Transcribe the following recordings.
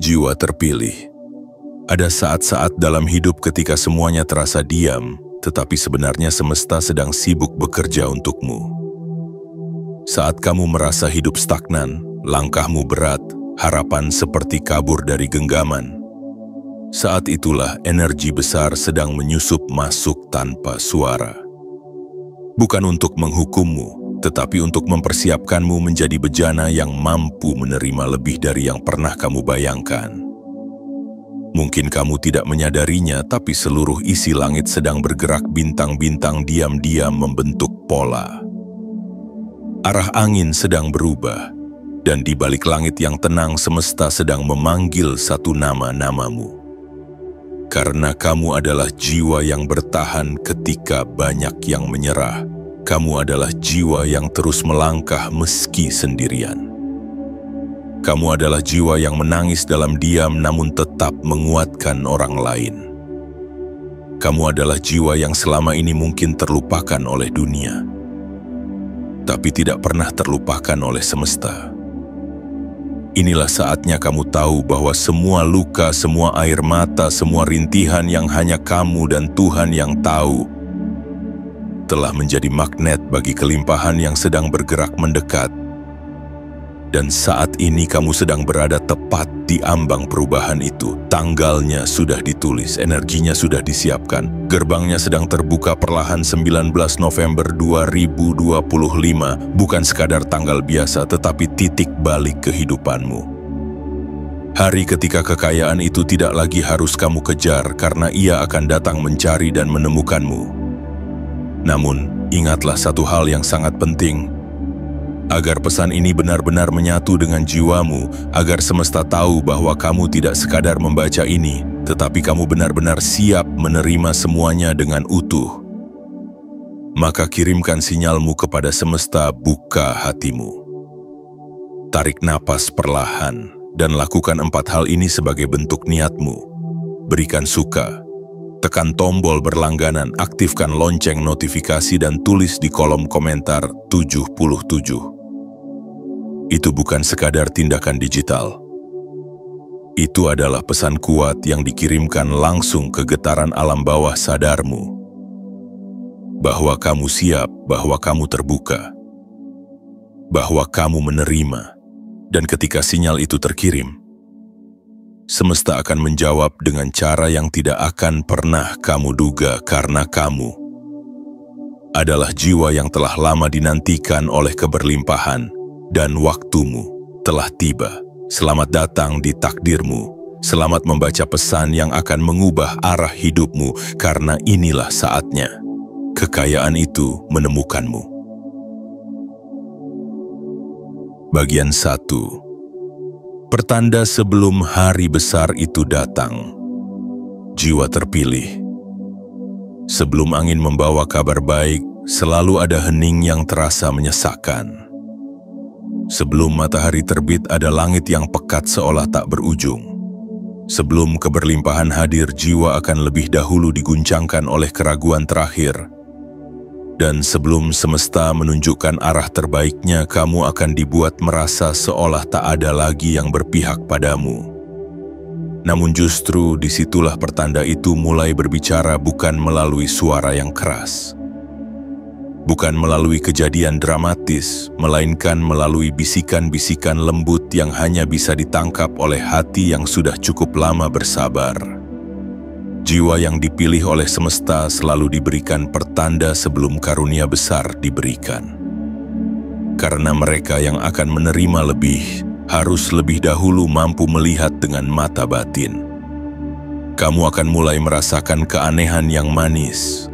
Jiwa terpilih. Ada saat-saat dalam hidup ketika semuanya terasa diam, tetapi sebenarnya semesta sedang sibuk bekerja untukmu. Saat kamu merasa hidup stagnan, langkahmu berat, harapan seperti kabur dari genggaman. Saat itulah energi besar sedang menyusup masuk tanpa suara. Bukan untuk menghukummu, tetapi untuk mempersiapkanmu menjadi bejana yang mampu menerima lebih dari yang pernah kamu bayangkan. Mungkin kamu tidak menyadarinya, tapi seluruh isi langit sedang bergerak, bintang-bintang diam-diam membentuk pola. Arah angin sedang berubah, dan di balik langit yang tenang semesta sedang memanggil satu nama-namamu. Karena kamu adalah jiwa yang bertahan ketika banyak yang menyerah. Kamu adalah jiwa yang terus melangkah meski sendirian. Kamu adalah jiwa yang menangis dalam diam namun tetap menguatkan orang lain. Kamu adalah jiwa yang selama ini mungkin terlupakan oleh dunia, tapi tidak pernah terlupakan oleh semesta. Inilah saatnya kamu tahu bahwa semua luka, semua air mata, semua rintihan yang hanya kamu dan Tuhan yang tahu, telah menjadi magnet bagi kelimpahan yang sedang bergerak mendekat. Dan saat ini kamu sedang berada tepat di ambang perubahan itu. Tanggalnya sudah ditulis, energinya sudah disiapkan. Gerbangnya sedang terbuka perlahan 19 November 2025. Bukan sekadar tanggal biasa, tetapi titik balik kehidupanmu. Hari ketika kekayaan itu tidak lagi harus kamu kejar karena ia akan datang mencari dan menemukanmu. Namun, ingatlah satu hal yang sangat penting. Agar pesan ini benar-benar menyatu dengan jiwamu, agar semesta tahu bahwa kamu tidak sekadar membaca ini, tetapi kamu benar-benar siap menerima semuanya dengan utuh. Maka kirimkan sinyalmu kepada semesta, buka hatimu. Tarik napas perlahan, dan lakukan 4 hal ini sebagai bentuk niatmu. Berikan suka. Tekan tombol berlangganan, aktifkan lonceng notifikasi dan tulis di kolom komentar 77. Itu bukan sekadar tindakan digital. Itu adalah pesan kuat yang dikirimkan langsung ke getaran alam bawah sadarmu. Bahwa kamu siap, bahwa kamu terbuka. Bahwa kamu menerima. Dan ketika sinyal itu terkirim, semesta akan menjawab dengan cara yang tidak akan pernah kamu duga karena kamu adalah jiwa yang telah lama dinantikan oleh keberlimpahan dan waktumu telah tiba. Selamat datang di takdirmu. Selamat membaca pesan yang akan mengubah arah hidupmu karena inilah saatnya. Kekayaan itu menemukanmu. Bagian 1. Pertanda sebelum hari besar itu datang. Jiwa terpilih. Sebelum angin membawa kabar baik, selalu ada hening yang terasa menyesakkan. Sebelum matahari terbit, ada langit yang pekat seolah tak berujung. Sebelum keberlimpahan hadir, jiwa akan lebih dahulu diguncangkan oleh keraguan terakhir. Dan sebelum semesta menunjukkan arah terbaiknya, kamu akan dibuat merasa seolah tak ada lagi yang berpihak padamu. Namun justru disitulah pertanda itu mulai berbicara, bukan melalui suara yang keras. Bukan melalui kejadian dramatis, melainkan melalui bisikan-bisikan lembut yang hanya bisa ditangkap oleh hati yang sudah cukup lama bersabar. Jiwa yang dipilih oleh semesta selalu diberikan pertanda sebelum karunia besar diberikan. Karena mereka yang akan menerima lebih, harus lebih dahulu mampu melihat dengan mata batin. Kamu akan mulai merasakan keanehan yang manis.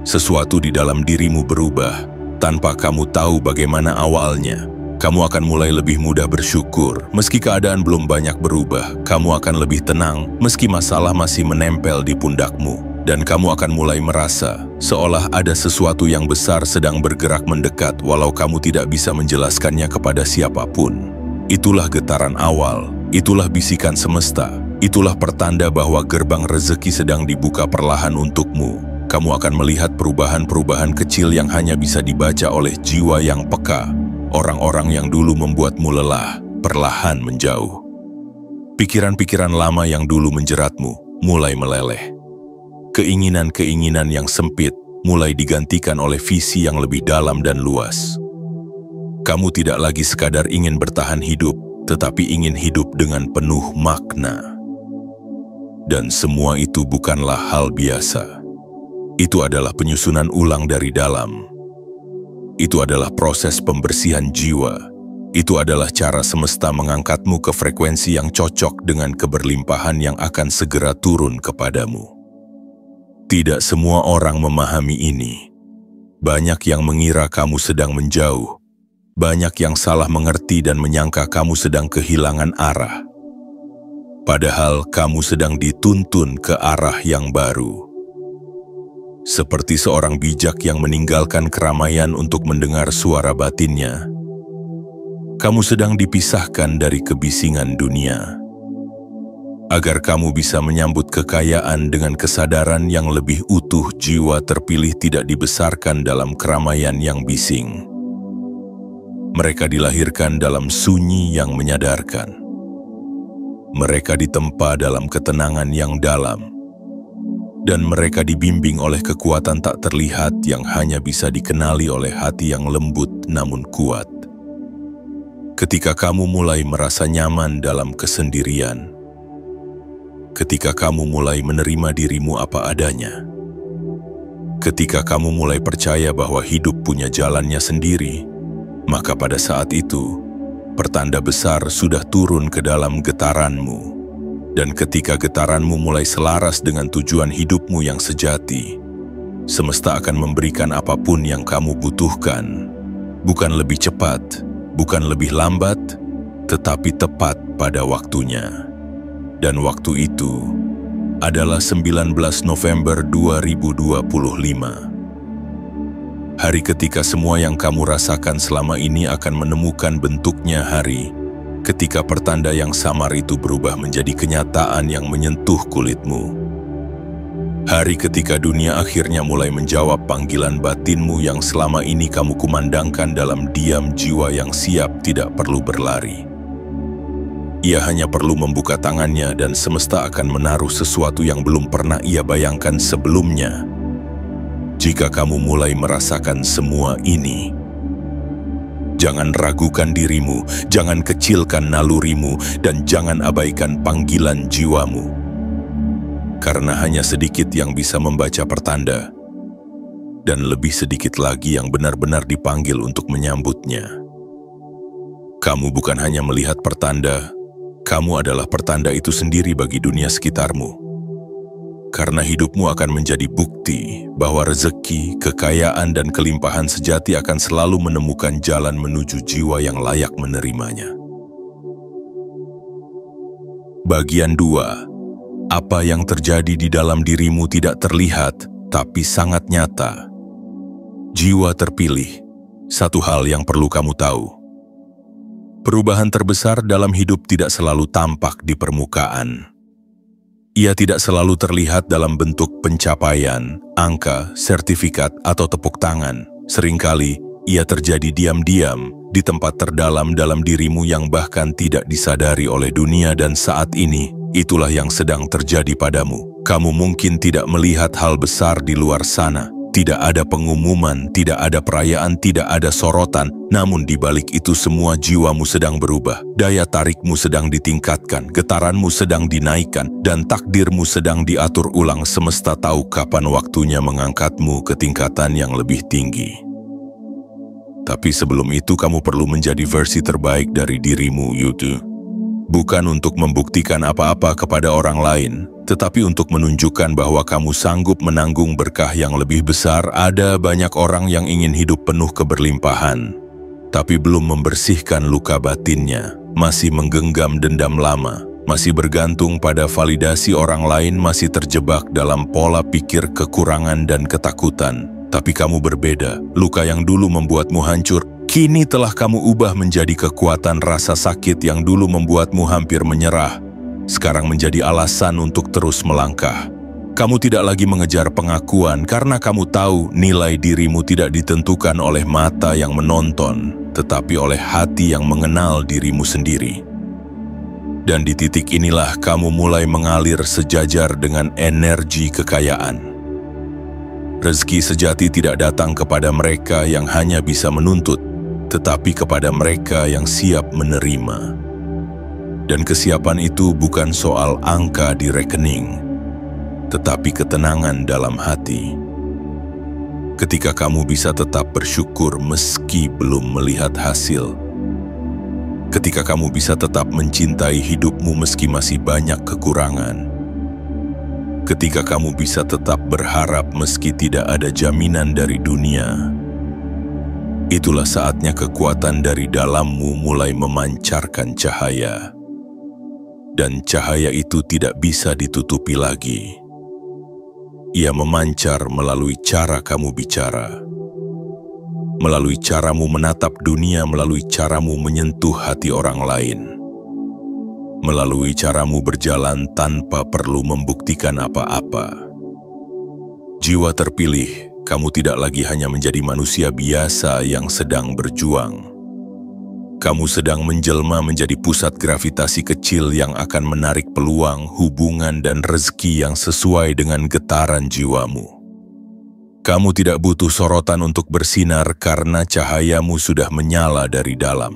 Sesuatu di dalam dirimu berubah, tanpa kamu tahu bagaimana awalnya. Kamu akan mulai lebih mudah bersyukur, meski keadaan belum banyak berubah. Kamu akan lebih tenang, meski masalah masih menempel di pundakmu. Dan kamu akan mulai merasa, seolah ada sesuatu yang besar sedang bergerak mendekat, walau kamu tidak bisa menjelaskannya kepada siapapun. Itulah getaran awal, itulah bisikan semesta, itulah pertanda bahwa gerbang rezeki sedang dibuka perlahan untukmu. Kamu akan melihat perubahan-perubahan kecil yang hanya bisa dibaca oleh jiwa yang peka. Orang-orang yang dulu membuatmu lelah, perlahan menjauh. Pikiran-pikiran lama yang dulu menjeratmu mulai meleleh. Keinginan-keinginan yang sempit mulai digantikan oleh visi yang lebih dalam dan luas. Kamu tidak lagi sekadar ingin bertahan hidup, tetapi ingin hidup dengan penuh makna. Dan semua itu bukanlah hal biasa. Itu adalah penyusunan ulang dari dalam. Itu adalah proses pembersihan jiwa. Itu adalah cara semesta mengangkatmu ke frekuensi yang cocok dengan keberlimpahan yang akan segera turun kepadamu. Tidak semua orang memahami ini. Banyak yang mengira kamu sedang menjauh. Banyak yang salah mengerti dan menyangka kamu sedang kehilangan arah. Padahal kamu sedang dituntun ke arah yang baru. Seperti seorang bijak yang meninggalkan keramaian untuk mendengar suara batinnya. Kamu sedang dipisahkan dari kebisingan dunia. Agar kamu bisa menyambut kekayaan dengan kesadaran yang lebih utuh, jiwa terpilih tidak dibesarkan dalam keramaian yang bising. Mereka dilahirkan dalam sunyi yang menyadarkan. Mereka ditempa dalam ketenangan yang dalam. Dan mereka dibimbing oleh kekuatan tak terlihat yang hanya bisa dikenali oleh hati yang lembut namun kuat. Ketika kamu mulai merasa nyaman dalam kesendirian, ketika kamu mulai menerima dirimu apa adanya, ketika kamu mulai percaya bahwa hidup punya jalannya sendiri, maka pada saat itu, pertanda besar sudah turun ke dalam getaranmu. Dan ketika getaranmu mulai selaras dengan tujuan hidupmu yang sejati, semesta akan memberikan apapun yang kamu butuhkan, bukan lebih cepat, bukan lebih lambat, tetapi tepat pada waktunya. Dan waktu itu adalah 19 November 2025. Hari ketika semua yang kamu rasakan selama ini akan menemukan bentuknya, hari ketika pertanda yang samar itu berubah menjadi kenyataan yang menyentuh kulitmu. Hari ketika dunia akhirnya mulai menjawab panggilan batinmu yang selama ini kamu kumandangkan dalam diam, jiwa yang siap tidak perlu berlari. Ia hanya perlu membuka tangannya dan semesta akan menaruh sesuatu yang belum pernah ia bayangkan sebelumnya. Jika kamu mulai merasakan semua ini, jangan ragukan dirimu, jangan kecilkan nalurimu, dan jangan abaikan panggilan jiwamu. Karena hanya sedikit yang bisa membaca pertanda, dan lebih sedikit lagi yang benar-benar dipanggil untuk menyambutnya. Kamu bukan hanya melihat pertanda, kamu adalah pertanda itu sendiri bagi dunia sekitarmu. Karena hidupmu akan menjadi bukti bahwa rezeki, kekayaan, dan kelimpahan sejati akan selalu menemukan jalan menuju jiwa yang layak menerimanya. Bagian 2. Apa yang terjadi di dalam dirimu tidak terlihat, tapi sangat nyata. Jiwa terpilih, satu hal yang perlu kamu tahu. Perubahan terbesar dalam hidup tidak selalu tampak di permukaan. Ia tidak selalu terlihat dalam bentuk pencapaian, angka, sertifikat, atau tepuk tangan. Seringkali, ia terjadi diam-diam di tempat terdalam dalam dirimu yang bahkan tidak disadari oleh dunia, dan saat ini, itulah yang sedang terjadi padamu. Kamu mungkin tidak melihat hal besar di luar sana. Tidak ada pengumuman, tidak ada perayaan, tidak ada sorotan. Namun di balik itu semua jiwamu sedang berubah. Daya tarikmu sedang ditingkatkan, getaranmu sedang dinaikkan, dan takdirmu sedang diatur ulang. Semesta tahu kapan waktunya mengangkatmu ke tingkatan yang lebih tinggi. Tapi sebelum itu kamu perlu menjadi versi terbaik dari dirimu, Yutu. Bukan untuk membuktikan apa-apa kepada orang lain, tetapi untuk menunjukkan bahwa kamu sanggup menanggung berkah yang lebih besar. Ada banyak orang yang ingin hidup penuh keberlimpahan, tapi belum membersihkan luka batinnya, masih menggenggam dendam lama, masih bergantung pada validasi orang lain, masih terjebak dalam pola pikir kekurangan dan ketakutan. Tapi kamu berbeda. Luka yang dulu membuatmu hancur, kini telah kamu ubah menjadi kekuatan. Rasa sakit yang dulu membuatmu hampir menyerah, sekarang menjadi alasan untuk terus melangkah. Kamu tidak lagi mengejar pengakuan karena kamu tahu nilai dirimu tidak ditentukan oleh mata yang menonton, tetapi oleh hati yang mengenal dirimu sendiri. Dan di titik inilah kamu mulai mengalir sejajar dengan energi kekayaan. Rezeki sejati tidak datang kepada mereka yang hanya bisa menuntut, tetapi kepada mereka yang siap menerima. Dan kesiapan itu bukan soal angka di rekening, tetapi ketenangan dalam hati. Ketika kamu bisa tetap bersyukur meski belum melihat hasil. Ketika kamu bisa tetap mencintai hidupmu meski masih banyak kekurangan. Ketika kamu bisa tetap berharap meski tidak ada jaminan dari dunia. Itulah saatnya kekuatan dari dalammu mulai memancarkan cahaya. Dan cahaya itu tidak bisa ditutupi lagi. Ia memancar melalui cara kamu bicara. Melalui caramu menatap dunia, melalui caramu menyentuh hati orang lain. Melalui caramu berjalan tanpa perlu membuktikan apa-apa. Jiwa terpilih, kamu tidak lagi hanya menjadi manusia biasa yang sedang berjuang. Kamu sedang menjelma menjadi pusat gravitasi kecil yang akan menarik peluang, hubungan, dan rezeki yang sesuai dengan getaran jiwamu. Kamu tidak butuh sorotan untuk bersinar karena cahayamu sudah menyala dari dalam.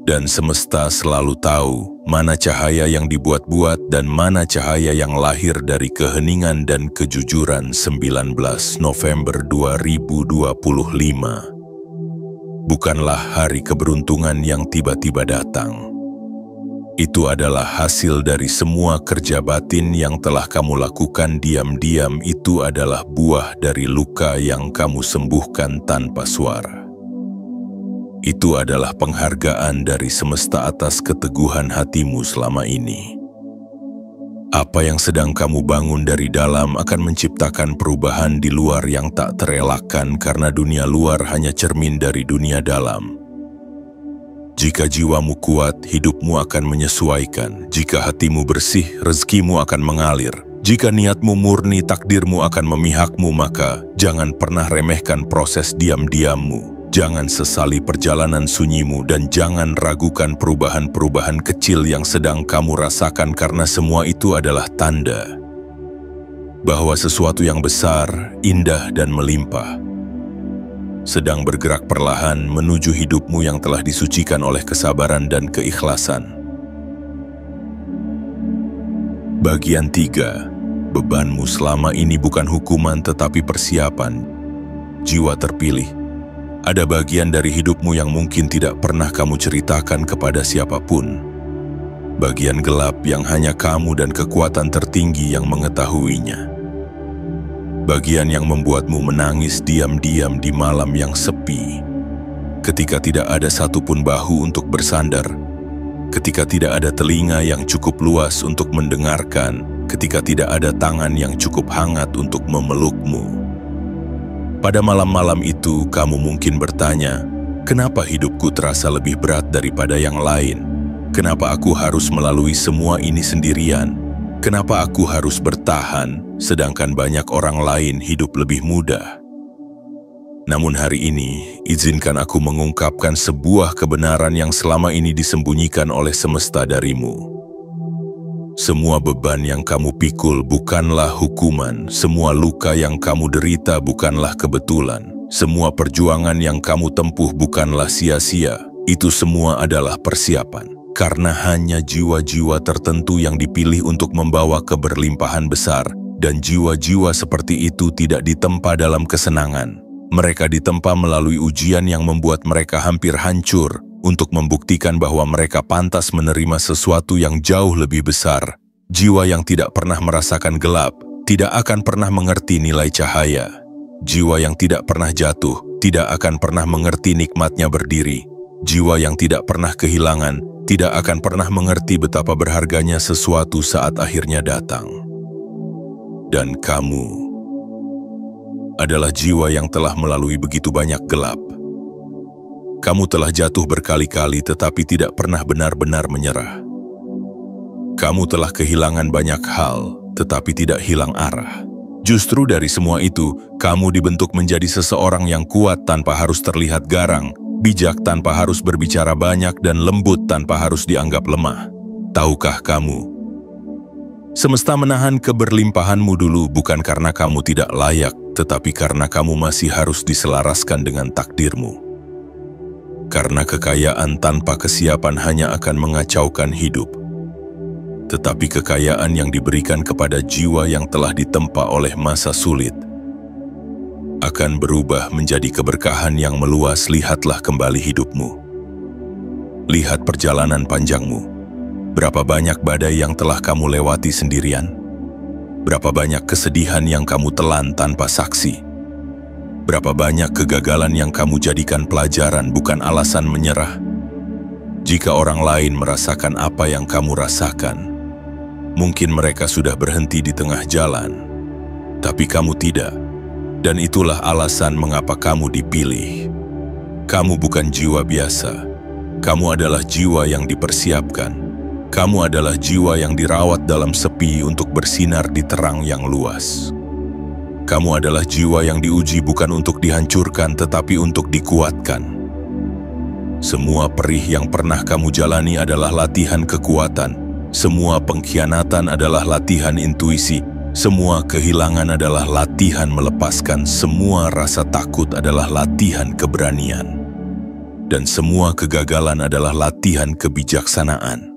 Dan semesta selalu tahu mana cahaya yang dibuat-buat dan mana cahaya yang lahir dari keheningan dan kejujuran. 19 November 2025. Bukanlah hari keberuntungan yang tiba-tiba datang. Itu adalah hasil dari semua kerja batin yang telah kamu lakukan diam-diam. Itu adalah buah dari luka yang kamu sembuhkan tanpa suara. Itu adalah penghargaan dari semesta atas keteguhan hatimu selama ini. Apa yang sedang kamu bangun dari dalam akan menciptakan perubahan di luar yang tak terelakkan karena dunia luar hanya cermin dari dunia dalam. Jika jiwamu kuat, hidupmu akan menyesuaikan. Jika hatimu bersih, rezekimu akan mengalir. Jika niatmu murni, takdirmu akan memihakmu. Maka jangan pernah remehkan proses diam-diammu. Jangan sesali perjalanan sunyimu dan jangan ragukan perubahan-perubahan kecil yang sedang kamu rasakan karena semua itu adalah tanda bahwa sesuatu yang besar, indah, dan melimpah sedang bergerak perlahan menuju hidupmu yang telah disucikan oleh kesabaran dan keikhlasan. Bagian 3. Bebanmu selama ini bukan hukuman tetapi persiapan. Jiwa terpilih. Ada bagian dari hidupmu yang mungkin tidak pernah kamu ceritakan kepada siapapun. Bagian gelap yang hanya kamu dan kekuatan tertinggi yang mengetahuinya. Bagian yang membuatmu menangis diam-diam di malam yang sepi. Ketika tidak ada satupun bahu untuk bersandar. Ketika tidak ada telinga yang cukup luas untuk mendengarkan. Ketika tidak ada tangan yang cukup hangat untuk memelukmu. Pada malam-malam itu, kamu mungkin bertanya, kenapa hidupku terasa lebih berat daripada yang lain? Kenapa aku harus melalui semua ini sendirian? Kenapa aku harus bertahan, sedangkan banyak orang lain hidup lebih mudah? Namun hari ini, izinkan aku mengungkapkan sebuah kebenaran yang selama ini disembunyikan oleh semesta darimu. Semua beban yang kamu pikul bukanlah hukuman, semua luka yang kamu derita bukanlah kebetulan, semua perjuangan yang kamu tempuh bukanlah sia-sia, itu semua adalah persiapan. Karena hanya jiwa-jiwa tertentu yang dipilih untuk membawa keberlimpahan besar, dan jiwa-jiwa seperti itu tidak ditempa dalam kesenangan. Mereka ditempa melalui ujian yang membuat mereka hampir hancur, untuk membuktikan bahwa mereka pantas menerima sesuatu yang jauh lebih besar. Jiwa yang tidak pernah merasakan gelap, tidak akan pernah mengerti nilai cahaya. Jiwa yang tidak pernah jatuh, tidak akan pernah mengerti nikmatnya berdiri. Jiwa yang tidak pernah kehilangan, tidak akan pernah mengerti betapa berharganya sesuatu saat akhirnya datang. Dan kamu adalah jiwa yang telah melalui begitu banyak gelap. Kamu telah jatuh berkali-kali tetapi tidak pernah benar-benar menyerah. Kamu telah kehilangan banyak hal tetapi tidak hilang arah. Justru dari semua itu, kamu dibentuk menjadi seseorang yang kuat tanpa harus terlihat garang, bijak tanpa harus berbicara banyak, dan lembut tanpa harus dianggap lemah. Tahukah kamu, semesta menahan keberlimpahanmu dulu bukan karena kamu tidak layak, tetapi karena kamu masih harus diselaraskan dengan takdirmu. Karena kekayaan tanpa kesiapan hanya akan mengacaukan hidup. Tetapi kekayaan yang diberikan kepada jiwa yang telah ditempa oleh masa sulit akan berubah menjadi keberkahan yang meluas. Lihatlah kembali hidupmu. Lihat perjalanan panjangmu. Berapa banyak badai yang telah kamu lewati sendirian? Berapa banyak kesedihan yang kamu telan tanpa saksi? Berapa banyak kegagalan yang kamu jadikan pelajaran bukan alasan menyerah? Jika orang lain merasakan apa yang kamu rasakan, mungkin mereka sudah berhenti di tengah jalan, tapi kamu tidak. Dan itulah alasan mengapa kamu dipilih. Kamu bukan jiwa biasa. Kamu adalah jiwa yang dipersiapkan. Kamu adalah jiwa yang dirawat dalam sepi untuk bersinar di terang yang luas. Kamu adalah jiwa yang diuji bukan untuk dihancurkan, tetapi untuk dikuatkan. Semua perih yang pernah kamu jalani adalah latihan kekuatan. Semua pengkhianatan adalah latihan intuisi. Semua kehilangan adalah latihan melepaskan. Semua rasa takut adalah latihan keberanian. Dan semua kegagalan adalah latihan kebijaksanaan.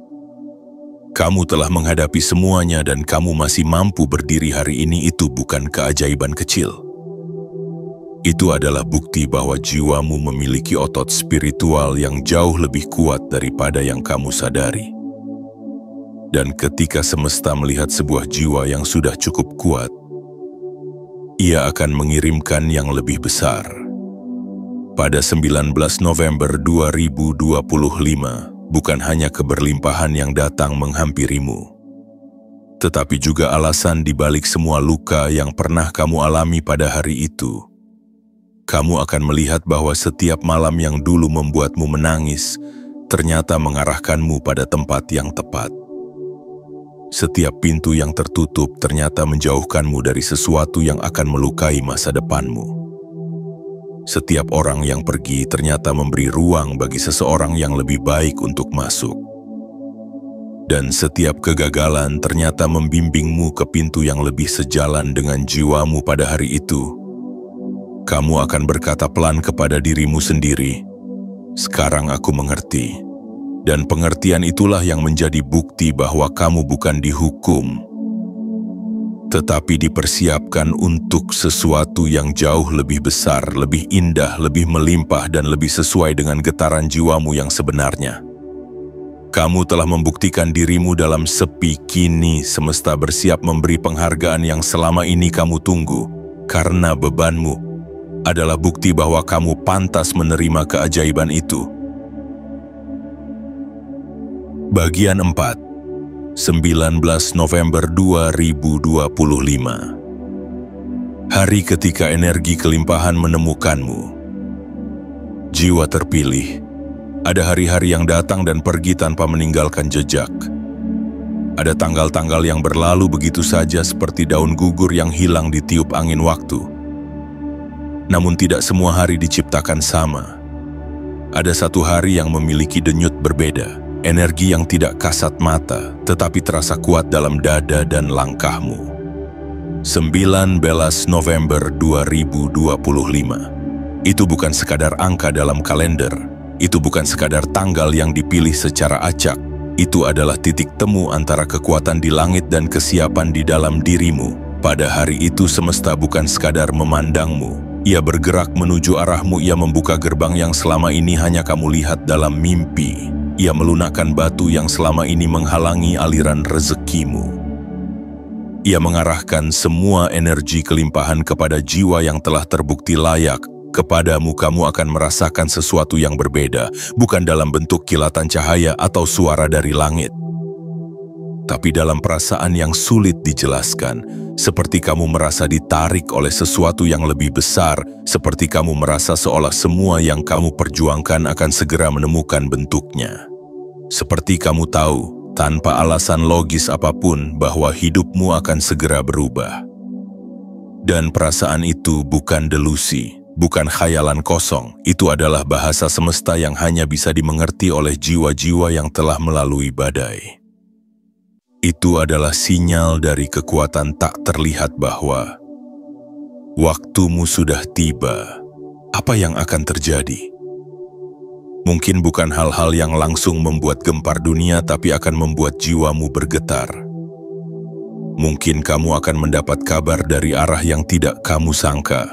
Kamu telah menghadapi semuanya dan kamu masih mampu berdiri hari ini. Itu bukan keajaiban kecil. Itu adalah bukti bahwa jiwamu memiliki otot spiritual yang jauh lebih kuat daripada yang kamu sadari. Dan ketika semesta melihat sebuah jiwa yang sudah cukup kuat, ia akan mengirimkan yang lebih besar. Pada 19 November 2025, bukan hanya keberlimpahan yang datang menghampirimu, tetapi juga alasan di balik semua luka yang pernah kamu alami pada hari itu. Kamu akan melihat bahwa setiap malam yang dulu membuatmu menangis, ternyata mengarahkanmu pada tempat yang tepat. Setiap pintu yang tertutup ternyata menjauhkanmu dari sesuatu yang akan melukai masa depanmu. Setiap orang yang pergi ternyata memberi ruang bagi seseorang yang lebih baik untuk masuk. Dan setiap kegagalan ternyata membimbingmu ke pintu yang lebih sejalan dengan jiwamu pada hari itu. Kamu akan berkata pelan kepada dirimu sendiri, "Sekarang aku mengerti." Dan pengertian itulah yang menjadi bukti bahwa kamu bukan dihukum, tetapi dipersiapkan untuk sesuatu yang jauh lebih besar, lebih indah, lebih melimpah, dan lebih sesuai dengan getaran jiwamu yang sebenarnya. Kamu telah membuktikan dirimu dalam sepi. Kini semesta bersiap memberi penghargaan yang selama ini kamu tunggu, karena bebanmu adalah bukti bahwa kamu pantas menerima keajaiban itu. Bagian 4. 19 November 2025. Hari ketika energi kelimpahan menemukanmu. Jiwa terpilih. Ada hari-hari yang datang dan pergi tanpa meninggalkan jejak. Ada tanggal-tanggal yang berlalu begitu saja seperti daun gugur yang hilang ditiup angin waktu. Namun tidak semua hari diciptakan sama. Ada satu hari yang memiliki denyut berbeda. Energi yang tidak kasat mata, tetapi terasa kuat dalam dada dan langkahmu. 19 November 2025. Itu bukan sekadar angka dalam kalender. Itu bukan sekadar tanggal yang dipilih secara acak. Itu adalah titik temu antara kekuatan di langit dan kesiapan di dalam dirimu. Pada hari itu semesta bukan sekadar memandangmu. Ia bergerak menuju arahmu. Ia membuka gerbang yang selama ini hanya kamu lihat dalam mimpi. Ia melunakkan batu yang selama ini menghalangi aliran rezekimu. Ia mengarahkan semua energi kelimpahan kepada jiwa yang telah terbukti layak. Kepadamu kamu akan merasakan sesuatu yang berbeda, bukan dalam bentuk kilatan cahaya atau suara dari langit, tapi dalam perasaan yang sulit dijelaskan, seperti kamu merasa ditarik oleh sesuatu yang lebih besar, seperti kamu merasa seolah semua yang kamu perjuangkan akan segera menemukan bentuknya. Seperti kamu tahu, tanpa alasan logis apapun, bahwa hidupmu akan segera berubah. Dan perasaan itu bukan delusi, bukan khayalan kosong. Itu adalah bahasa semesta yang hanya bisa dimengerti oleh jiwa-jiwa yang telah melalui badai. Itu adalah sinyal dari kekuatan tak terlihat bahwa waktumu sudah tiba. Apa yang akan terjadi? Mungkin bukan hal-hal yang langsung membuat gempar dunia, tapi akan membuat jiwamu bergetar. Mungkin kamu akan mendapat kabar dari arah yang tidak kamu sangka.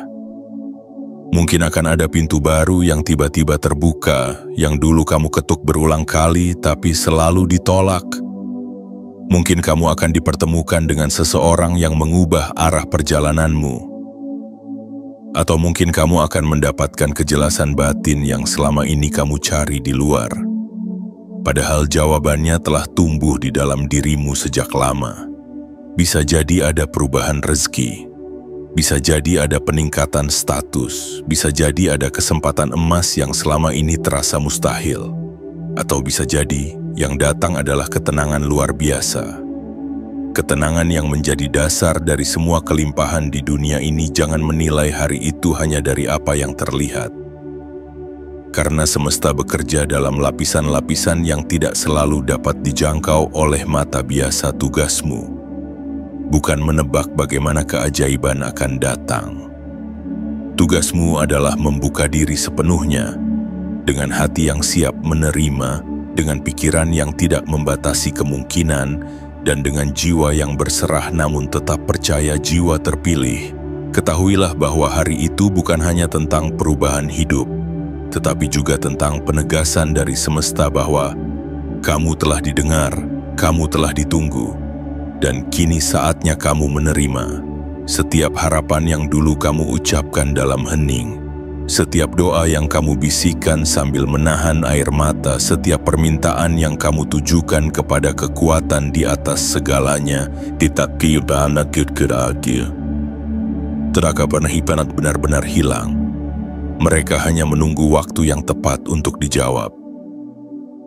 Mungkin akan ada pintu baru yang tiba-tiba terbuka, yang dulu kamu ketuk berulang kali tapi selalu ditolak. Mungkin kamu akan dipertemukan dengan seseorang yang mengubah arah perjalananmu. Atau mungkin kamu akan mendapatkan kejelasan batin yang selama ini kamu cari di luar. Padahal jawabannya telah tumbuh di dalam dirimu sejak lama. Bisa jadi ada perubahan rezeki. Bisa jadi ada peningkatan status. Bisa jadi ada kesempatan emas yang selama ini terasa mustahil. Atau bisa jadi yang datang adalah ketenangan luar biasa. Ketenangan yang menjadi dasar dari semua kelimpahan di dunia ini. Jangan menilai hari itu hanya dari apa yang terlihat. Karena semesta bekerja dalam lapisan-lapisan yang tidak selalu dapat dijangkau oleh mata biasa. Tugasmu bukan menebak bagaimana keajaiban akan datang. Tugasmu adalah membuka diri sepenuhnya, dengan hati yang siap menerima, dengan pikiran yang tidak membatasi kemungkinan, dan dengan jiwa yang berserah namun tetap percaya. Jiwa terpilih, ketahuilah bahwa hari itu bukan hanya tentang perubahan hidup, tetapi juga tentang penegasan dari semesta bahwa kamu telah didengar, kamu telah ditunggu, dan kini saatnya kamu menerima setiap harapan yang dulu kamu ucapkan dalam hening. Setiap doa yang kamu bisikkan sambil menahan air mata, setiap permintaan yang kamu tujukan kepada kekuatan di atas segalanya, Teraka penhipanat benar-benar hilang. Mereka hanya menunggu waktu yang tepat untuk dijawab.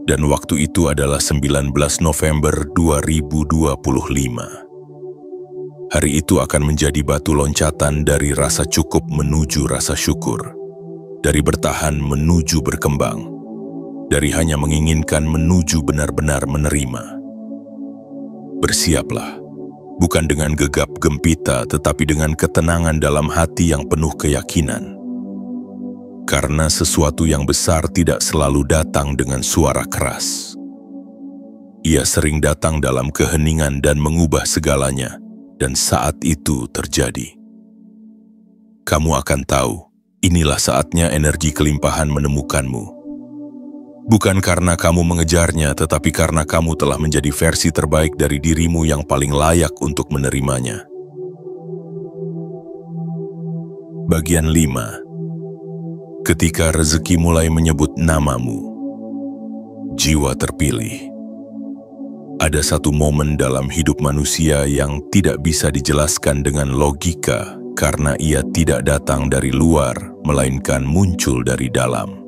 Dan waktu itu adalah 19 November 2025. Hari itu akan menjadi batu loncatan dari rasa cukup menuju rasa syukur. Dari bertahan menuju berkembang, dari hanya menginginkan menuju benar-benar menerima. Bersiaplah, bukan dengan gegap gempita, tetapi dengan ketenangan dalam hati yang penuh keyakinan. Karena sesuatu yang besar tidak selalu datang dengan suara keras. Ia sering datang dalam keheningan dan mengubah segalanya, dan saat itu terjadi, kamu akan tahu. Inilah saatnya energi kelimpahan menemukanmu. Bukan karena kamu mengejarnya, tetapi karena kamu telah menjadi versi terbaik dari dirimu yang paling layak untuk menerimanya. Bagian 5. Ketika rezeki mulai menyebut namamu, jiwa terpilih. Ada satu momen dalam hidup manusia yang tidak bisa dijelaskan dengan logika, karena ia tidak datang dari luar, melainkan muncul dari dalam.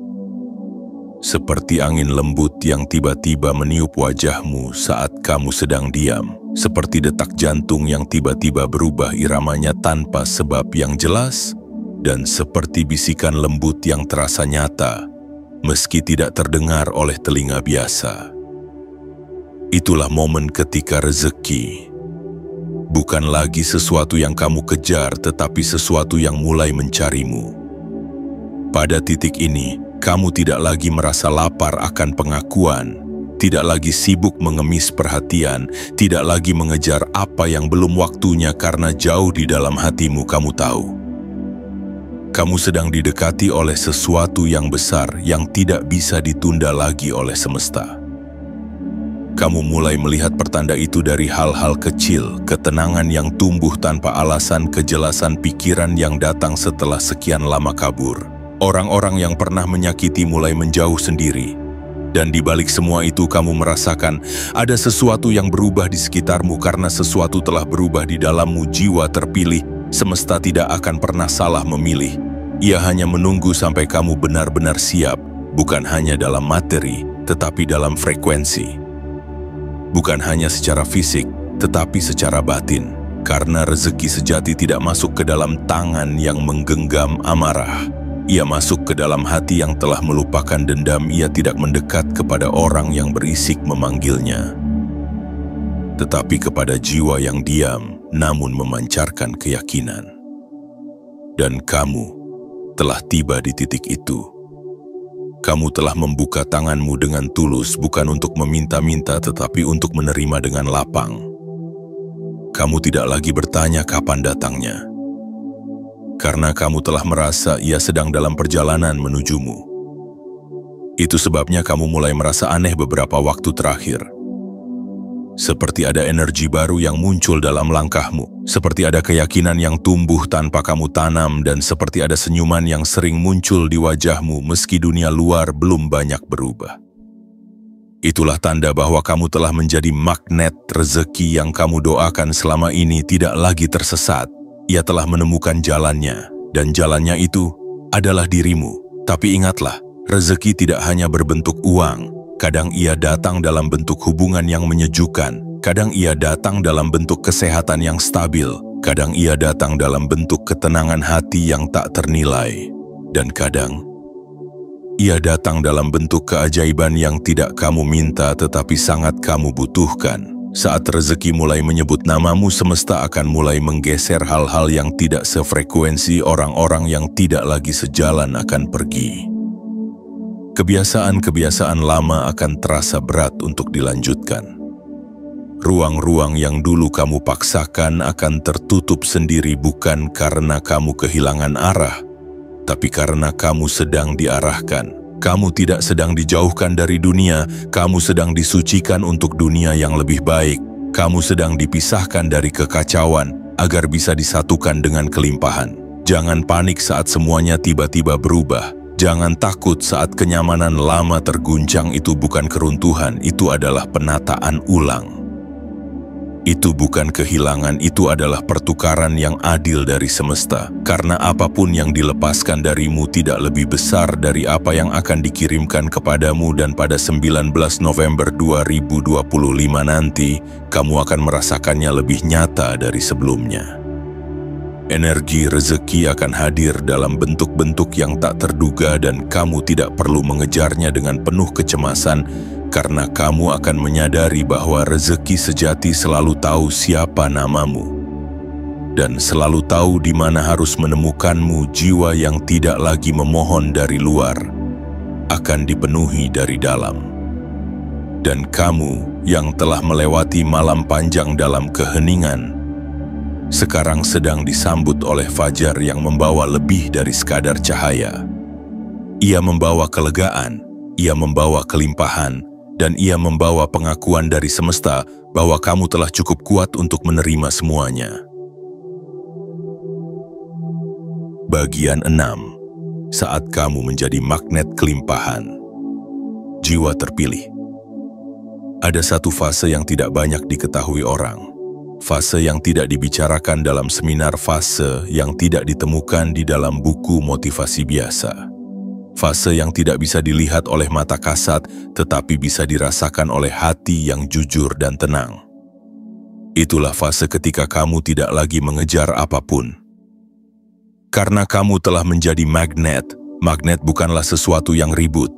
Seperti angin lembut yang tiba-tiba meniup wajahmu saat kamu sedang diam, seperti detak jantung yang tiba-tiba berubah iramanya tanpa sebab yang jelas, dan seperti bisikan lembut yang terasa nyata, meski tidak terdengar oleh telinga biasa. Itulah momen ketika rezeki bukan lagi sesuatu yang kamu kejar, tetapi sesuatu yang mulai mencarimu. Pada titik ini, kamu tidak lagi merasa lapar akan pengakuan, tidak lagi sibuk mengemis perhatian, tidak lagi mengejar apa yang belum waktunya, karena jauh di dalam hatimu kamu tahu. Kamu sedang didekati oleh sesuatu yang besar yang tidak bisa ditunda lagi oleh semesta. Kamu mulai melihat pertanda itu dari hal-hal kecil, ketenangan yang tumbuh tanpa alasan, kejelasan pikiran yang datang setelah sekian lama kabur. Orang-orang yang pernah menyakiti mulai menjauh sendiri. Dan di balik semua itu kamu merasakan ada sesuatu yang berubah di sekitarmu karena sesuatu telah berubah di dalammu. Jiwa terpilih, semesta tidak akan pernah salah memilih. Ia hanya menunggu sampai kamu benar-benar siap, bukan hanya dalam materi, tetapi dalam frekuensi. Bukan hanya secara fisik, tetapi secara batin. Karena rezeki sejati tidak masuk ke dalam tangan yang menggenggam amarah. Ia masuk ke dalam hati yang telah melupakan dendam. Ia tidak mendekat kepada orang yang berisik memanggilnya. tetapi kepada jiwa yang diam namun memancarkan keyakinan. Dan kamu telah tiba di titik itu. Kamu telah membuka tanganmu dengan tulus, bukan untuk meminta-minta tetapi untuk menerima dengan lapang. Kamu tidak lagi bertanya kapan datangnya, karena kamu telah merasa ia sedang dalam perjalanan menujumu. Itu sebabnya kamu mulai merasa aneh beberapa waktu terakhir. Seperti ada energi baru yang muncul dalam langkahmu, seperti ada keyakinan yang tumbuh tanpa kamu tanam, dan seperti ada senyuman yang sering muncul di wajahmu meski dunia luar belum banyak berubah. Itulah tanda bahwa kamu telah menjadi magnet rezeki yang kamu doakan selama ini tidak lagi tersesat. Ia telah menemukan jalannya, dan jalannya itu adalah dirimu. Tapi ingatlah, rezeki tidak hanya berbentuk uang. Kadang ia datang dalam bentuk hubungan yang menyejukkan. Kadang ia datang dalam bentuk kesehatan yang stabil. Kadang ia datang dalam bentuk ketenangan hati yang tak ternilai. Dan kadang ia datang dalam bentuk keajaiban yang tidak kamu minta tetapi sangat kamu butuhkan. Saat rezeki mulai menyebut namamu, semesta akan mulai menggeser hal-hal yang tidak sefrekuensi. Orang-orang yang tidak lagi sejalan akan pergi. Kebiasaan-kebiasaan lama akan terasa berat untuk dilanjutkan. Ruang-ruang yang dulu kamu paksakan akan tertutup sendiri, bukan karena kamu kehilangan arah, tapi karena kamu sedang diarahkan. Kamu tidak sedang dijauhkan dari dunia, kamu sedang disucikan untuk dunia yang lebih baik. Kamu sedang dipisahkan dari kekacauan agar bisa disatukan dengan kelimpahan. Jangan panik saat semuanya tiba-tiba berubah. Jangan takut saat kenyamanan lama terguncang. Itu bukan keruntuhan, itu adalah penataan ulang. Itu bukan kehilangan, itu adalah pertukaran yang adil dari semesta. Karena apapun yang dilepaskan darimu tidak lebih besar dari apa yang akan dikirimkan kepadamu, dan pada 19 November 2025 nanti, kamu akan merasakannya lebih nyata dari sebelumnya. Energi rezeki akan hadir dalam bentuk-bentuk yang tak terduga, dan kamu tidak perlu mengejarnya dengan penuh kecemasan, karena kamu akan menyadari bahwa rezeki sejati selalu tahu siapa namamu, dan selalu tahu di mana harus menemukanmu. Jiwa yang tidak lagi memohon dari luar akan dipenuhi dari dalam. Dan kamu yang telah melewati malam panjang dalam keheningan, sekarang sedang disambut oleh fajar yang membawa lebih dari sekadar cahaya. Ia membawa kelegaan, ia membawa kelimpahan, dan ia membawa pengakuan dari semesta bahwa kamu telah cukup kuat untuk menerima semuanya. Bagian 6. Saat kamu menjadi magnet kelimpahan. Jiwa terpilih. Ada satu fase yang tidak banyak diketahui orang. Fase yang tidak dibicarakan dalam seminar, fase yang tidak ditemukan di dalam buku motivasi biasa. Fase yang tidak bisa dilihat oleh mata kasat, tetapi bisa dirasakan oleh hati yang jujur dan tenang. Itulah fase ketika kamu tidak lagi mengejar apapun. Karena kamu telah menjadi magnet. Magnet bukanlah sesuatu yang ribut.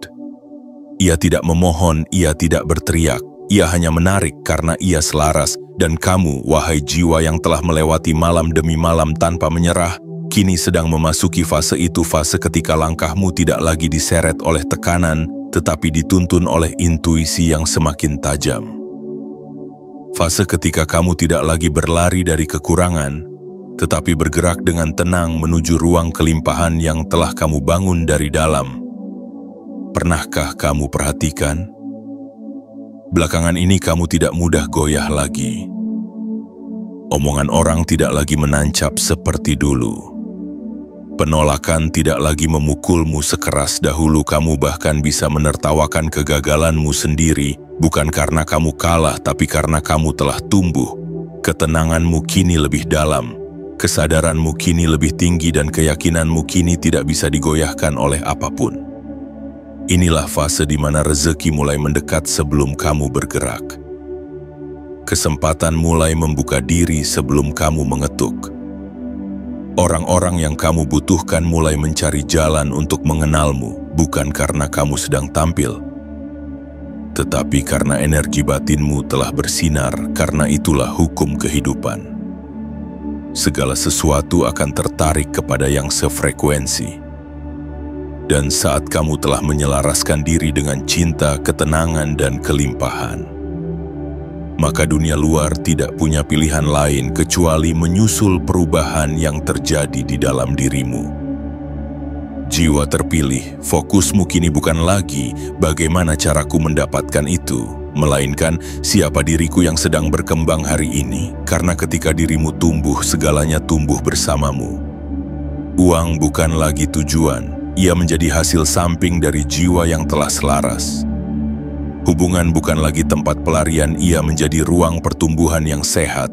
Ia tidak memohon, ia tidak berteriak. Ia hanya menarik karena ia selaras. Dan kamu, wahai jiwa yang telah melewati malam demi malam tanpa menyerah, kini sedang memasuki fase itu, fase ketika langkahmu tidak lagi diseret oleh tekanan, tetapi dituntun oleh intuisi yang semakin tajam. Fase ketika kamu tidak lagi berlari dari kekurangan, tetapi bergerak dengan tenang menuju ruang kelimpahan yang telah kamu bangun dari dalam. Pernahkah kamu perhatikan? Belakangan ini kamu tidak mudah goyah lagi. Omongan orang tidak lagi menancap seperti dulu. Penolakan tidak lagi memukulmu sekeras dahulu. Kamu bahkan bisa menertawakan kegagalanmu sendiri, bukan karena kamu kalah, tapi karena kamu telah tumbuh. Ketenanganmu kini lebih dalam, kesadaranmu kini lebih tinggi, dan keyakinanmu kini tidak bisa digoyahkan oleh apapun. Inilah fase di mana rezeki mulai mendekat sebelum kamu bergerak. Kesempatan mulai membuka diri sebelum kamu mengetuk. Orang-orang yang kamu butuhkan mulai mencari jalan untuk mengenalmu, bukan karena kamu sedang tampil, tetapi karena energi batinmu telah bersinar, karena itulah hukum kehidupan. Segala sesuatu akan tertarik kepada yang sefrekuensi. Dan saat kamu telah menyelaraskan diri dengan cinta, ketenangan, dan kelimpahan, maka dunia luar tidak punya pilihan lain kecuali menyusul perubahan yang terjadi di dalam dirimu. Jiwa terpilih, fokusmu kini bukan lagi bagaimana caraku mendapatkan itu, melainkan siapa diriku yang sedang berkembang hari ini, karena ketika dirimu tumbuh, segalanya tumbuh bersamamu. Uang bukan lagi tujuan, ia menjadi hasil samping dari jiwa yang telah selaras. Hubungan bukan lagi tempat pelarian, ia menjadi ruang pertumbuhan yang sehat.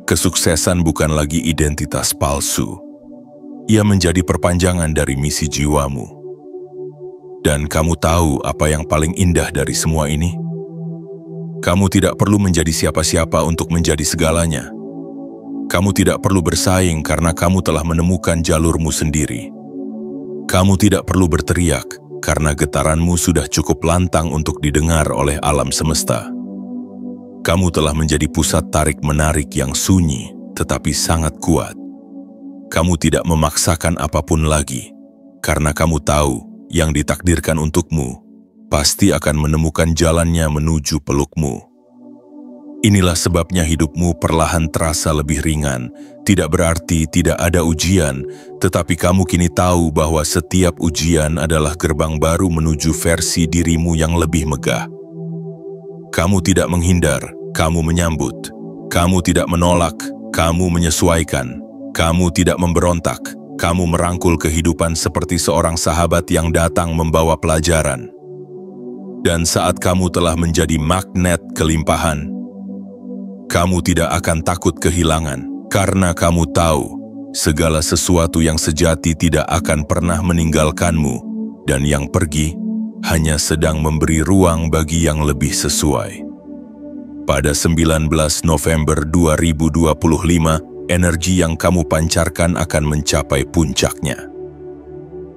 Kesuksesan bukan lagi identitas palsu, ia menjadi perpanjangan dari misi jiwamu. Dan kamu tahu apa yang paling indah dari semua ini? Kamu tidak perlu menjadi siapa-siapa untuk menjadi segalanya. Kamu tidak perlu bersaing karena kamu telah menemukan jalurmu sendiri. Kamu tidak perlu berteriak karena getaranmu sudah cukup lantang untuk didengar oleh alam semesta. Kamu telah menjadi pusat tarik-menarik yang sunyi, tetapi sangat kuat. Kamu tidak memaksakan apapun lagi, karena kamu tahu yang ditakdirkan untukmu pasti akan menemukan jalannya menuju pelukmu. Inilah sebabnya hidupmu perlahan terasa lebih ringan. Tidak berarti tidak ada ujian, tetapi kamu kini tahu bahwa setiap ujian adalah gerbang baru menuju versi dirimu yang lebih megah. Kamu tidak menghindar, kamu menyambut. Kamu tidak menolak, kamu menyesuaikan. Kamu tidak memberontak, kamu merangkul kehidupan seperti seorang sahabat yang datang membawa pelajaran. Dan saat kamu telah menjadi magnet kelimpahan, kamu tidak akan takut kehilangan, karena kamu tahu segala sesuatu yang sejati tidak akan pernah meninggalkanmu, dan yang pergi hanya sedang memberi ruang bagi yang lebih sesuai. Pada 19 November 2025, energi yang kamu pancarkan akan mencapai puncaknya.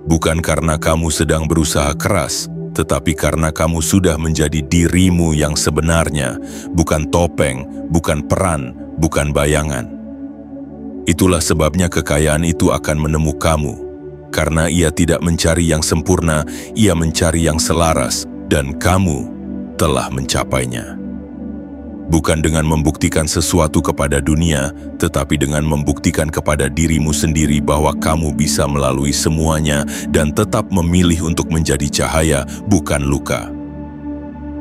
Bukan karena kamu sedang berusaha keras, tetapi karena kamu sudah menjadi dirimu yang sebenarnya, bukan topeng, bukan peran, bukan bayangan. Itulah sebabnya kekayaan itu akan menemukan kamu, karena ia tidak mencari yang sempurna, ia mencari yang selaras, dan kamu telah mencapainya. Bukan dengan membuktikan sesuatu kepada dunia, tetapi dengan membuktikan kepada dirimu sendiri bahwa kamu bisa melalui semuanya dan tetap memilih untuk menjadi cahaya, bukan luka.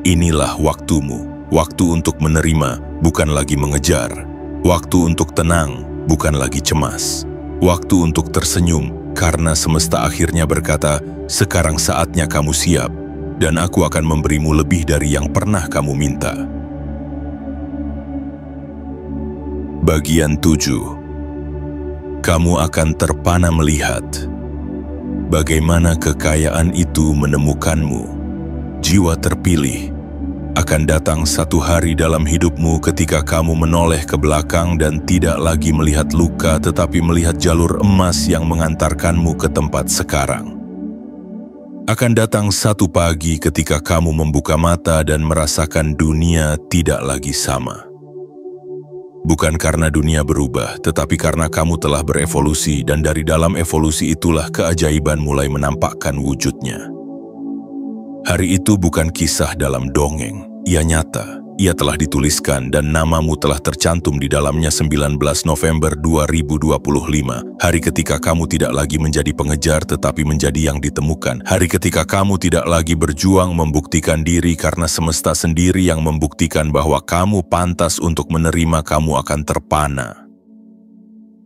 Inilah waktumu, waktu untuk menerima, bukan lagi mengejar. Waktu untuk tenang, bukan lagi cemas. Waktu untuk tersenyum, karena semesta akhirnya berkata, sekarang saatnya kamu siap, dan aku akan memberimu lebih dari yang pernah kamu minta. Bagian 7. Kamu akan terpana melihat bagaimana kekayaan itu menemukanmu. Jiwa terpilih akan datang satu hari dalam hidupmu ketika kamu menoleh ke belakang dan tidak lagi melihat luka tetapi melihat jalur emas yang mengantarkanmu ke tempat sekarang. Akan datang satu pagi ketika kamu membuka mata dan merasakan dunia tidak lagi sama. Bukan karena dunia berubah, tetapi karena kamu telah berevolusi, dan dari dalam evolusi itulah keajaiban mulai menampakkan wujudnya. Hari itu bukan kisah dalam dongeng, ia nyata, ia telah dituliskan dan namamu telah tercantum di dalamnya. 19 November 2025, hari ketika kamu tidak lagi menjadi pengejar tetapi menjadi yang ditemukan. Hari ketika kamu tidak lagi berjuang membuktikan diri karena semesta sendiri yang membuktikan bahwa kamu pantas untuk menerima, kamu akan terpana.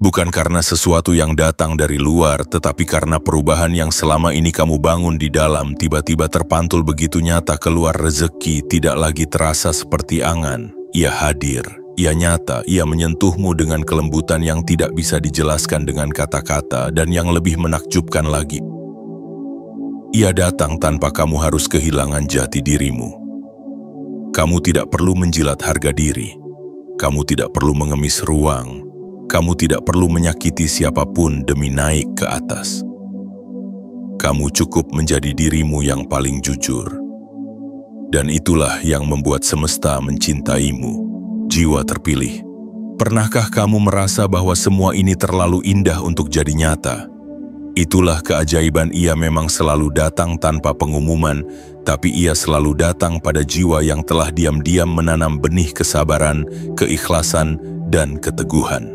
Bukan karena sesuatu yang datang dari luar, tetapi karena perubahan yang selama ini kamu bangun di dalam tiba-tiba terpantul begitu nyata keluar. Rezeki tidak lagi terasa seperti angan. Ia hadir, ia nyata, ia menyentuhmu dengan kelembutan yang tidak bisa dijelaskan dengan kata-kata dan yang lebih menakjubkan lagi. Ia datang tanpa kamu harus kehilangan jati dirimu. Kamu tidak perlu menjilat harga diri. Kamu tidak perlu mengemis ruang. Kamu tidak perlu menyakiti siapapun demi naik ke atas. Kamu cukup menjadi dirimu yang paling jujur. Dan itulah yang membuat semesta mencintaimu, jiwa terpilih. Pernahkah kamu merasa bahwa semua ini terlalu indah untuk jadi nyata? Itulah keajaiban, ia memang selalu datang tanpa pengumuman, tapi ia selalu datang pada jiwa yang telah diam-diam menanam benih kesabaran, keikhlasan, dan keteguhan.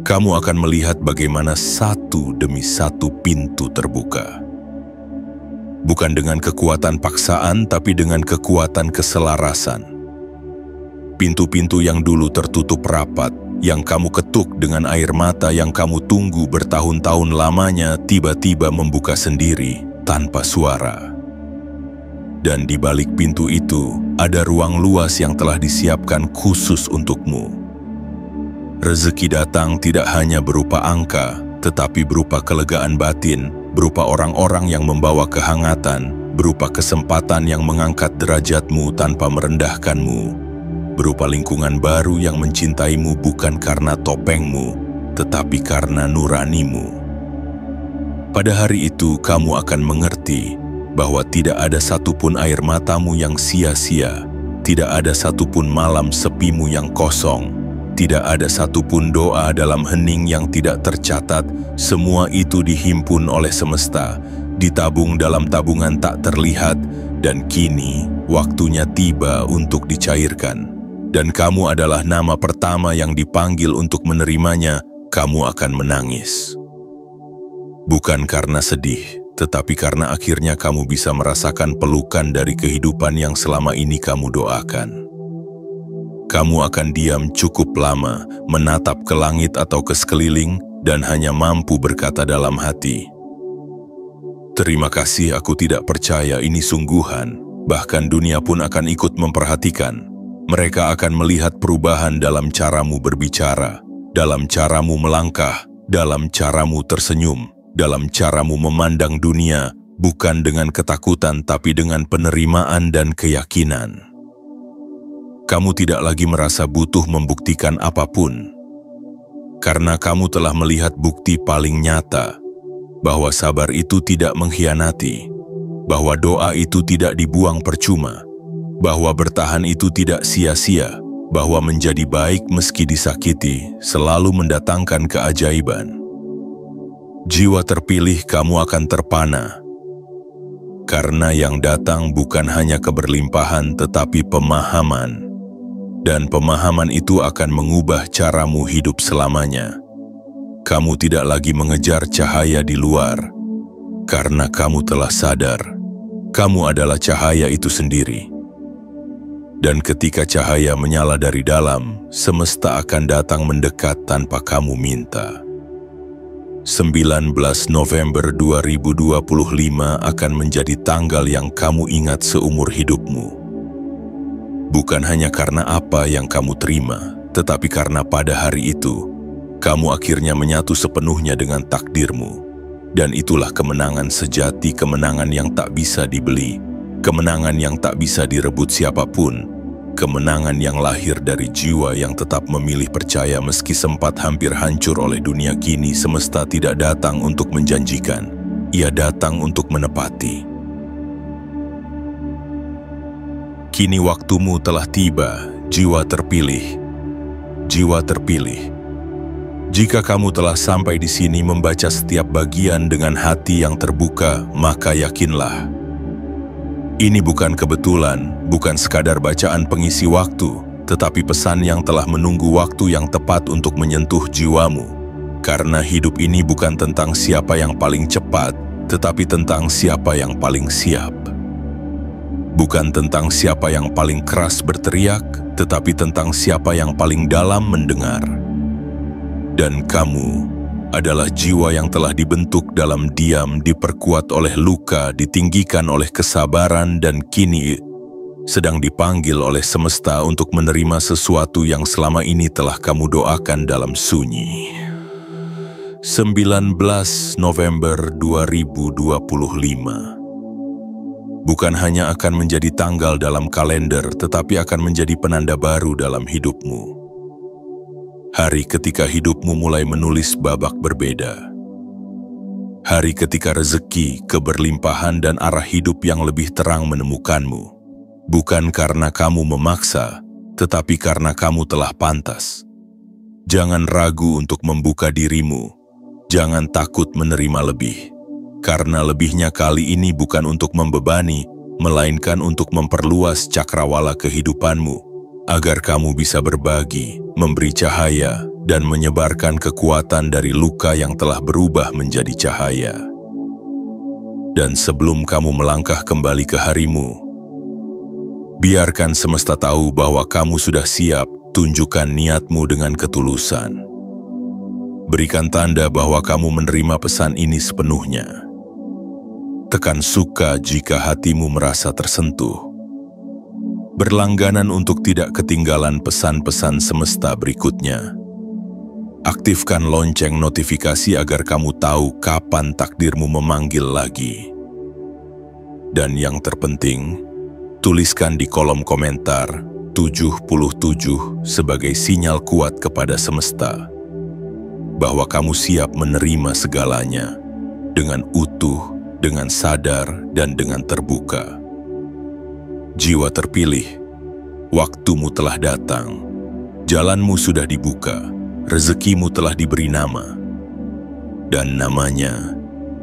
Kamu akan melihat bagaimana satu demi satu pintu terbuka. Bukan dengan kekuatan paksaan, tapi dengan kekuatan keselarasan. Pintu-pintu yang dulu tertutup rapat, yang kamu ketuk dengan air mata yang kamu tunggu bertahun-tahun lamanya, tiba-tiba membuka sendiri tanpa suara. Dan di balik pintu itu, ada ruang luas yang telah disiapkan khusus untukmu. Rezeki datang tidak hanya berupa angka, tetapi berupa kelegaan batin, berupa orang-orang yang membawa kehangatan, berupa kesempatan yang mengangkat derajatmu tanpa merendahkanmu, berupa lingkungan baru yang mencintaimu bukan karena topengmu, tetapi karena nuranimu. Pada hari itu kamu akan mengerti bahwa tidak ada satupun air matamu yang sia-sia, tidak ada satupun malam sepimu yang kosong, tidak ada satupun doa dalam hening yang tidak tercatat. Semua itu dihimpun oleh semesta, ditabung dalam tabungan tak terlihat, dan kini waktunya tiba untuk dicairkan. Dan kamu adalah nama pertama yang dipanggil untuk menerimanya. Kamu akan menangis. Bukan karena sedih, tetapi karena akhirnya kamu bisa merasakan pelukan dari kehidupan yang selama ini kamu doakan. Kamu akan diam cukup lama, menatap ke langit atau ke sekeliling, dan hanya mampu berkata dalam hati, "Terima kasih, aku tidak percaya ini sungguhan." Bahkan dunia pun akan ikut memperhatikan. Mereka akan melihat perubahan dalam caramu berbicara, dalam caramu melangkah, dalam caramu tersenyum, dalam caramu memandang dunia, bukan dengan ketakutan tapi dengan penerimaan dan keyakinan. Kamu tidak lagi merasa butuh membuktikan apapun, karena kamu telah melihat bukti paling nyata, bahwa sabar itu tidak mengkhianati, bahwa doa itu tidak dibuang percuma, bahwa bertahan itu tidak sia-sia, bahwa menjadi baik meski disakiti selalu mendatangkan keajaiban. Jiwa terpilih, kamu akan terpana, karena yang datang bukan hanya keberlimpahan tetapi pemahaman. Dan pemahaman itu akan mengubah caramu hidup selamanya. Kamu tidak lagi mengejar cahaya di luar, karena kamu telah sadar, kamu adalah cahaya itu sendiri. Dan ketika cahaya menyala dari dalam, semesta akan datang mendekat tanpa kamu minta. 19 November 2025 akan menjadi tanggal yang kamu ingat seumur hidupmu. Bukan hanya karena apa yang kamu terima, tetapi karena pada hari itu, kamu akhirnya menyatu sepenuhnya dengan takdirmu. Dan itulah kemenangan sejati, kemenangan yang tak bisa dibeli, kemenangan yang tak bisa direbut siapapun, kemenangan yang lahir dari jiwa yang tetap memilih percaya meski sempat hampir hancur oleh dunia. Kini semesta tidak datang untuk menjanjikan, ia datang untuk menepati. Kini waktumu telah tiba, jiwa terpilih. Jiwa terpilih. Jika kamu telah sampai di sini membaca setiap bagian dengan hati yang terbuka, maka yakinlah. Ini bukan kebetulan, bukan sekadar bacaan pengisi waktu, tetapi pesan yang telah menunggu waktu yang tepat untuk menyentuh jiwamu. Karena hidup ini bukan tentang siapa yang paling cepat, tetapi tentang siapa yang paling siap. Bukan tentang siapa yang paling keras berteriak, tetapi tentang siapa yang paling dalam mendengar. Dan kamu adalah jiwa yang telah dibentuk dalam diam, diperkuat oleh luka, ditinggikan oleh kesabaran, dan kini sedang dipanggil oleh semesta untuk menerima sesuatu yang selama ini telah kamu doakan dalam sunyi. 19 November 2025 bukan hanya akan menjadi tanggal dalam kalender, tetapi akan menjadi penanda baru dalam hidupmu. Hari ketika hidupmu mulai menulis babak berbeda. Hari ketika rezeki, keberlimpahan, dan arah hidup yang lebih terang menemukanmu. Bukan karena kamu memaksa, tetapi karena kamu telah pantas. Jangan ragu untuk membuka dirimu. Jangan takut menerima lebih. Karena lebihnya kali ini bukan untuk membebani, melainkan untuk memperluas cakrawala kehidupanmu, agar kamu bisa berbagi, memberi cahaya, dan menyebarkan kekuatan dari luka yang telah berubah menjadi cahaya. Dan sebelum kamu melangkah kembali ke harimu, biarkan semesta tahu bahwa kamu sudah siap. Tunjukkan niatmu dengan ketulusan. Berikan tanda bahwa kamu menerima pesan ini sepenuhnya. Tekan suka jika hatimu merasa tersentuh. Berlangganan untuk tidak ketinggalan pesan-pesan semesta berikutnya. Aktifkan lonceng notifikasi agar kamu tahu kapan takdirmu memanggil lagi. Dan yang terpenting, tuliskan di kolom komentar 77 sebagai sinyal kuat kepada semesta bahwa kamu siap menerima segalanya dengan utuh, dengan sadar, dan dengan terbuka. Jiwa terpilih, waktumu telah datang, jalanmu sudah dibuka, rezekimu telah diberi nama, dan namanya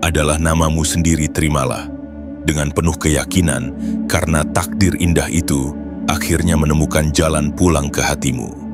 adalah namamu sendiri. Terimalah dengan penuh keyakinan, karena takdir indah itu akhirnya menemukan jalan pulang ke hatimu.